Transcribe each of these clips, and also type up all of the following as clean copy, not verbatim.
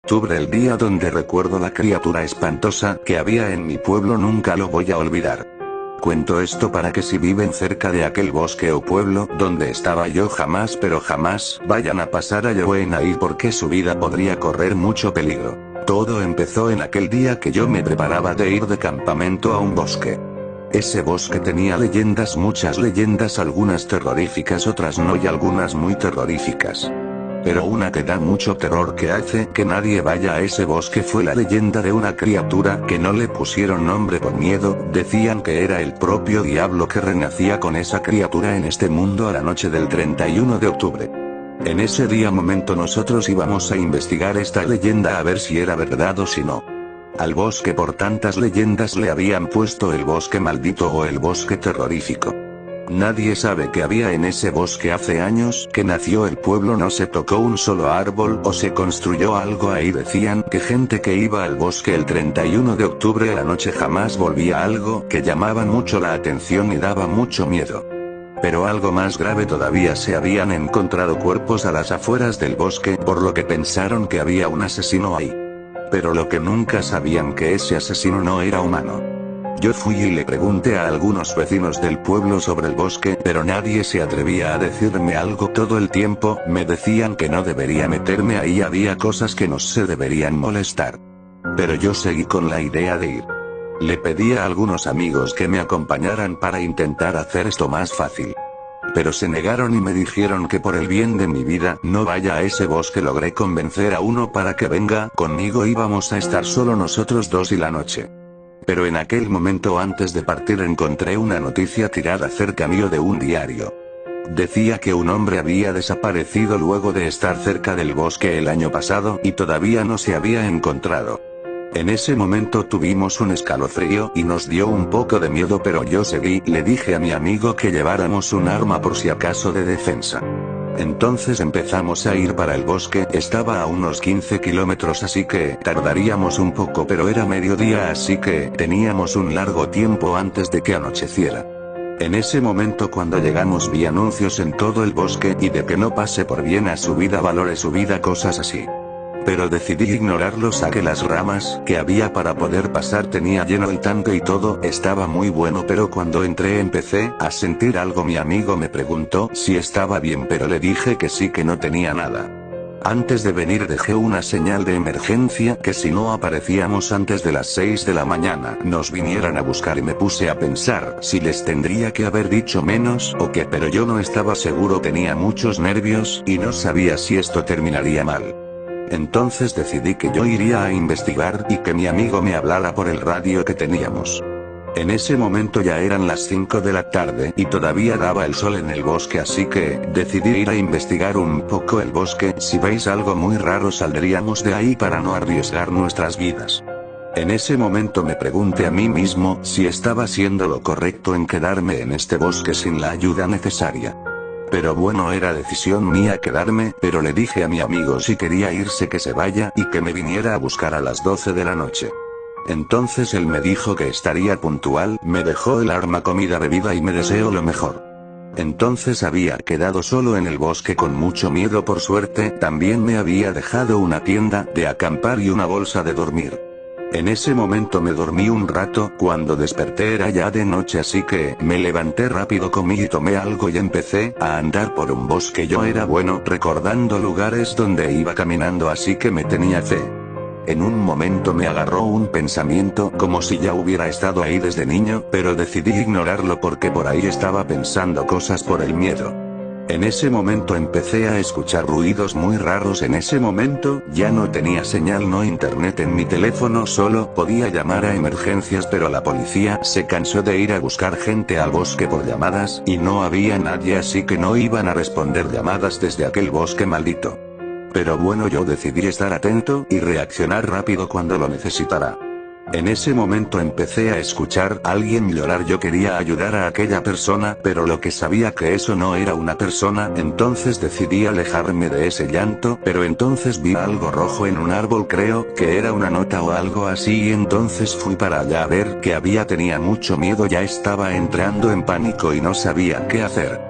octubre, el día donde recuerdo la criatura espantosa que había en mi pueblo, nunca lo voy a olvidar. Cuento esto para que si viven cerca de aquel bosque o pueblo donde estaba yo, jamás pero jamás vayan a pasar a Halloween ahí, porque su vida podría correr mucho peligro. Todo empezó en aquel día que yo me preparaba de ir de campamento a un bosque. Ese bosque tenía leyendas, muchas leyendas, algunas terroríficas, otras no, y algunas muy terroríficas. Pero una que da mucho terror, que hace que nadie vaya a ese bosque, fue la leyenda de una criatura que no le pusieron nombre por miedo. Decían que era el propio diablo que renacía con esa criatura en este mundo a la noche del 31 de octubre. En ese momento nosotros íbamos a investigar esta leyenda a ver si era verdad o si no. Al bosque por tantas leyendas le habían puesto el bosque maldito o el bosque terrorífico. Nadie sabe qué había en ese bosque. Hace años que nació el pueblo no se tocó un solo árbol o se construyó algo ahí. Decían que gente que iba al bosque el 31 de octubre a la noche jamás volvía, algo que llamaba mucho la atención y daba mucho miedo. Pero algo más grave todavía, se habían encontrado cuerpos a las afueras del bosque, por lo que pensaron que había un asesino ahí. Pero lo que nunca sabían, que ese asesino no era humano. Yo fui y le pregunté a algunos vecinos del pueblo sobre el bosque, pero nadie se atrevía a decirme algo. Todo el tiempo me decían que no debería meterme ahí, había cosas que no se deberían molestar. Pero yo seguí con la idea de ir. Le pedí a algunos amigos que me acompañaran para intentar hacer esto más fácil. Pero se negaron y me dijeron que por el bien de mi vida no vaya a ese bosque. Logré convencer a uno para que venga conmigo, íbamos a estar solo nosotros dos y la noche. Pero en aquel momento, antes de partir, encontré una noticia tirada cerca mío de un diario. Decía que un hombre había desaparecido luego de estar cerca del bosque el año pasado y todavía no se había encontrado. En ese momento tuvimos un escalofrío y nos dio un poco de miedo, pero yo seguí. Le dije a mi amigo que lleváramos un arma por si acaso de defensa. Entonces empezamos a ir para el bosque. Estaba a unos 15 kilómetros, así que tardaríamos un poco, pero era mediodía, así que teníamos un largo tiempo antes de que anocheciera. En ese momento, cuando llegamos, vi anuncios en todo el bosque y de que no pase por bien a su vida, valore su vida, cosas así. Pero decidí ignorarlos. Saqué las ramas que había para poder pasar, tenía lleno el tanque y todo estaba muy bueno, pero cuando entré empecé a sentir algo. Mi amigo me preguntó si estaba bien, pero le dije que sí, que no tenía nada. Antes de venir dejé una señal de emergencia, que si no aparecíamos antes de las 6 de la mañana nos vinieran a buscar, y me puse a pensar si les tendría que haber dicho menos o qué, pero yo no estaba seguro, tenía muchos nervios y no sabía si esto terminaría mal. Entonces decidí que yo iría a investigar y que mi amigo me hablara por el radio que teníamos. En ese momento ya eran las 5 de la tarde y todavía daba el sol en el bosque, así que decidí ir a investigar un poco el bosque. Si veis algo muy raro, saldríamos de ahí para no arriesgar nuestras vidas. En ese momento me pregunté a mí mismo si estaba haciendo lo correcto en quedarme en este bosque sin la ayuda necesaria. Pero bueno, era decisión mía quedarme, pero le dije a mi amigo si quería irse que se vaya y que me viniera a buscar a las 12 de la noche. Entonces él me dijo que estaría puntual, me dejó el arma, comida, bebida y me deseó lo mejor. Entonces había quedado solo en el bosque con mucho miedo. Por suerte, también me había dejado una tienda de acampar y una bolsa de dormir. En ese momento me dormí un rato. Cuando desperté era ya de noche, así que me levanté rápido, comí y tomé algo y empecé a andar por un bosque. Yo era bueno recordando lugares donde iba caminando, así que me tenía fe. En un momento me agarró un pensamiento, como si ya hubiera estado ahí desde niño, pero decidí ignorarlo porque por ahí estaba pensando cosas por el miedo. En ese momento empecé a escuchar ruidos muy raros. En ese momento ya no tenía señal, no internet en mi teléfono, solo podía llamar a emergencias, pero la policía se cansó de ir a buscar gente al bosque por llamadas y no había nadie, así que no iban a responder llamadas desde aquel bosque maldito. Pero bueno, yo decidí estar atento y reaccionar rápido cuando lo necesitara. En ese momento empecé a escuchar a alguien llorar. Yo quería ayudar a aquella persona, pero lo que sabía que eso no era una persona, entonces decidí alejarme de ese llanto, pero entonces vi algo rojo en un árbol, creo que era una nota o algo así, y entonces fui para allá a ver qué había. Tenía mucho miedo, ya estaba entrando en pánico y no sabía qué hacer.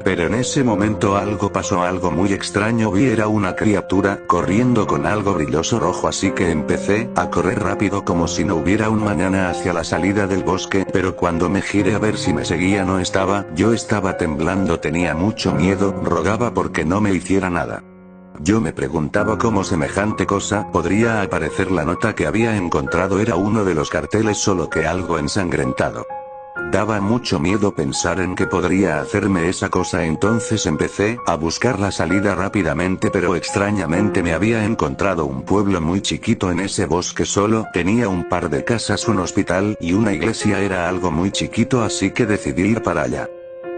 Pero en ese momento algo pasó, algo muy extraño. Vi era una criatura, corriendo con algo brilloso rojo, así que empecé a correr rápido como si no hubiera un mañana hacia la salida del bosque, pero cuando me giré a ver si me seguía no estaba, yo estaba temblando, tenía mucho miedo, rogaba porque no me hiciera nada. Yo me preguntaba cómo semejante cosa podría aparecer. La nota que había encontrado era uno de los carteles, solo que algo ensangrentado. Daba mucho miedo pensar en que podría hacerme esa cosa, entonces empecé a buscar la salida rápidamente, pero extrañamente me había encontrado un pueblo muy chiquito en ese bosque, solo tenía un par de casas, un hospital y una iglesia, era algo muy chiquito, así que decidí ir para allá.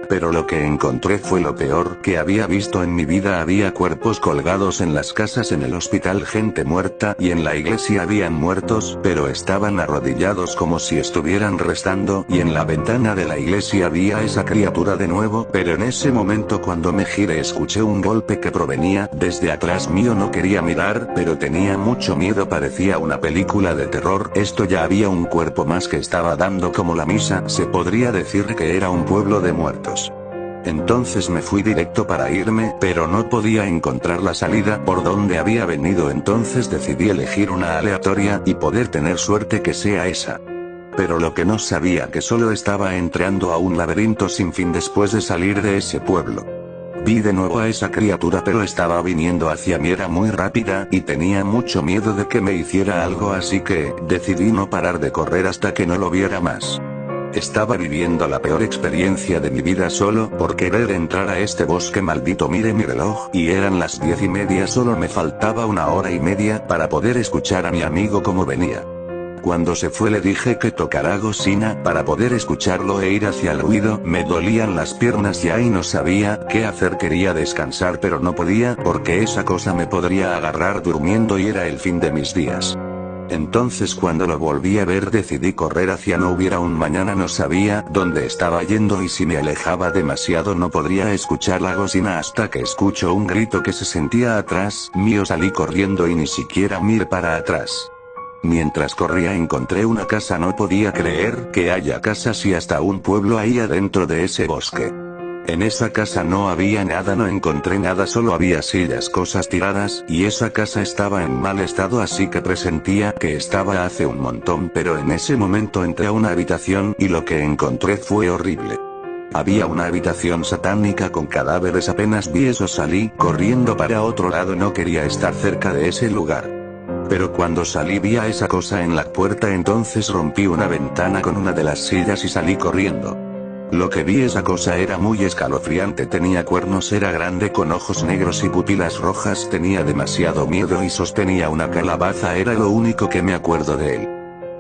Pero lo que encontré fue lo peor que había visto en mi vida. Había cuerpos colgados en las casas, en el hospital gente muerta, y en la iglesia habían muertos, pero estaban arrodillados como si estuvieran rezando, y en la ventana de la iglesia había esa criatura de nuevo. Pero en ese momento, cuando me giré, escuché un golpe que provenía desde atrás mío. No quería mirar, pero tenía mucho miedo, parecía una película de terror. Esto ya había un cuerpo más que estaba dando como la misa, se podría decir que era un pueblo de muertos. Entonces me fui directo para irme, pero no podía encontrar la salida por donde había venido, entonces decidí elegir una aleatoria y poder tener suerte que sea esa. Pero lo que no sabía que solo estaba entrando a un laberinto sin fin después de salir de ese pueblo. Vi de nuevo a esa criatura, pero estaba viniendo hacia mí, era muy rápida y tenía mucho miedo de que me hiciera algo, así que decidí no parar de correr hasta que no lo viera más. Estaba viviendo la peor experiencia de mi vida solo por querer entrar a este bosque maldito. Miré mi reloj y eran las 10:30, solo me faltaba 1 hora y media para poder escuchar a mi amigo como venía. Cuando se fue le dije que tocara bocina para poder escucharlo e ir hacia el ruido. Me dolían las piernas ya y no sabía qué hacer, quería descansar pero no podía porque esa cosa me podría agarrar durmiendo y era el fin de mis días. Entonces cuando lo volví a ver decidí correr hacia no hubiera un mañana. No sabía dónde estaba yendo y si me alejaba demasiado no podría escuchar la bocina hasta que escucho un grito que se sentía atrás mío. Salí corriendo y ni siquiera miré para atrás. Mientras corría encontré una casa, no podía creer que haya casas y hasta un pueblo ahí adentro de ese bosque. En esa casa no había nada, no encontré nada, solo había sillas, cosas tiradas, y esa casa estaba en mal estado, así que presentía que estaba hace un montón. Pero en ese momento entré a una habitación y lo que encontré fue horrible. Había una habitación satánica con cadáveres. Apenas vi eso salí corriendo para otro lado, no quería estar cerca de ese lugar. Pero cuando salí vi a esa cosa en la puerta, entonces rompí una ventana con una de las sillas y salí corriendo. Lo que vi esa cosa era muy escalofriante, tenía cuernos, era grande con ojos negros y pupilas rojas, tenía demasiado miedo y sostenía una calabaza, era lo único que me acuerdo de él.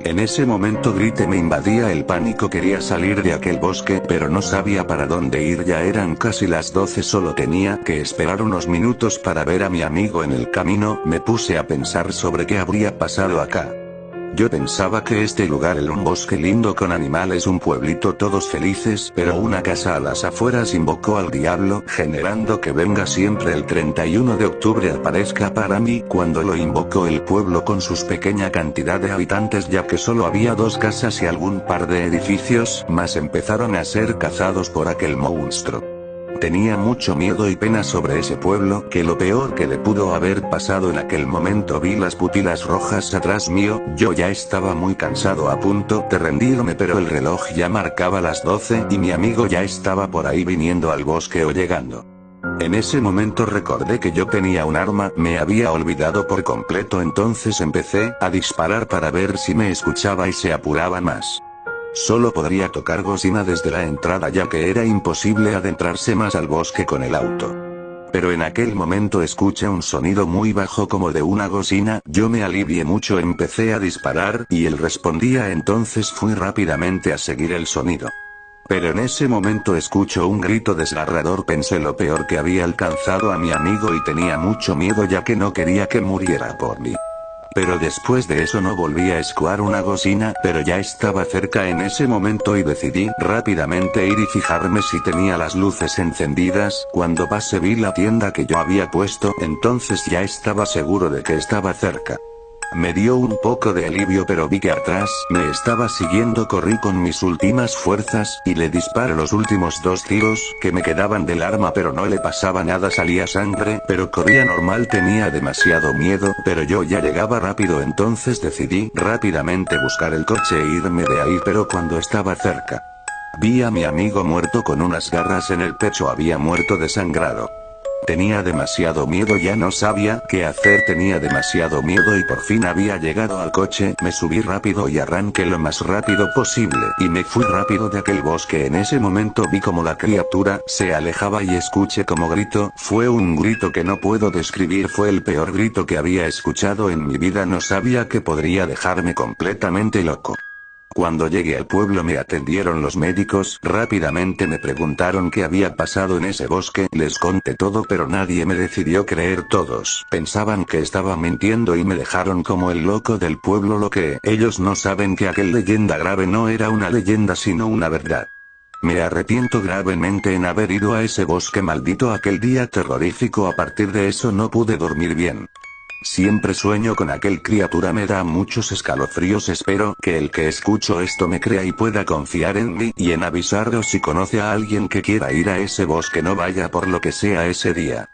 En ese momento grité, me invadía el pánico, quería salir de aquel bosque pero no sabía para dónde ir, ya eran casi las 12, solo tenía que esperar unos minutos para ver a mi amigo en el camino. Me puse a pensar sobre qué habría pasado acá. Yo pensaba que este lugar era un bosque lindo con animales, un pueblito todos felices, pero una casa a las afueras invocó al diablo, generando que venga siempre el 31 de octubre aparezca para mí cuando lo invocó el pueblo con sus pequeña cantidad de habitantes, ya que solo había 2 casas y algún par de edificios más empezaron a ser cazados por aquel monstruo. Tenía mucho miedo y pena sobre ese pueblo, que lo peor que le pudo haber pasado en aquel momento. Vi las pupilas rojas atrás mío, yo ya estaba muy cansado, a punto de rendirme, pero el reloj ya marcaba las 12 y mi amigo ya estaba por ahí viniendo al bosque o llegando. En ese momento recordé que yo tenía un arma, me había olvidado por completo, entonces empecé a disparar para ver si me escuchaba y se apuraba más. Solo podría tocar bocina desde la entrada ya que era imposible adentrarse más al bosque con el auto. Pero en aquel momento escuché un sonido muy bajo como de una bocina, yo me alivié mucho, empecé a disparar y él respondía, entonces fui rápidamente a seguir el sonido. Pero en ese momento escucho un grito desgarrador, pensé lo peor, que había alcanzado a mi amigo y tenía mucho miedo ya que no quería que muriera por mí. Pero después de eso no volví a escuchar una bocina, pero ya estaba cerca en ese momento y decidí rápidamente ir y fijarme si tenía las luces encendidas. Cuando pasé vi la tienda que yo había puesto, entonces ya estaba seguro de que estaba cerca. Me dio un poco de alivio, pero vi que atrás me estaba siguiendo. Corrí con mis últimas fuerzas, y le disparé los últimos 2 tiros que me quedaban del arma, pero no le pasaba nada, salía sangre, pero corría normal. Tenía demasiado miedo, pero yo ya llegaba rápido, entonces decidí rápidamente buscar el coche e irme de ahí, pero cuando estaba cerca, vi a mi amigo muerto con unas garras en el pecho, había muerto desangrado. Tenía demasiado miedo, ya no sabía qué hacer, tenía demasiado miedo y por fin había llegado al coche. Me subí rápido y arranqué lo más rápido posible y me fui rápido de aquel bosque. En ese momento vi como la criatura se alejaba y escuché como grito. Fue un grito que no puedo describir, fue el peor grito que había escuchado en mi vida. No sabía que podría dejarme completamente loco. Cuando llegué al pueblo me atendieron los médicos, rápidamente me preguntaron qué había pasado en ese bosque, les conté todo, pero nadie me decidió creer. Todos pensaban que estaba mintiendo y me dejaron como el loco del pueblo. Lo que ellos no saben que aquel leyenda grave no era una leyenda sino una verdad. Me arrepiento gravemente en haber ido a ese bosque maldito aquel día terrorífico. A partir de eso no pude dormir bien. Siempre sueño con aquel criatura, me da muchos escalofríos. Espero que el que escucho esto me crea y pueda confiar en mí y en avisaros si conoce a alguien que quiera ir a ese bosque. No vaya por lo que sea ese día.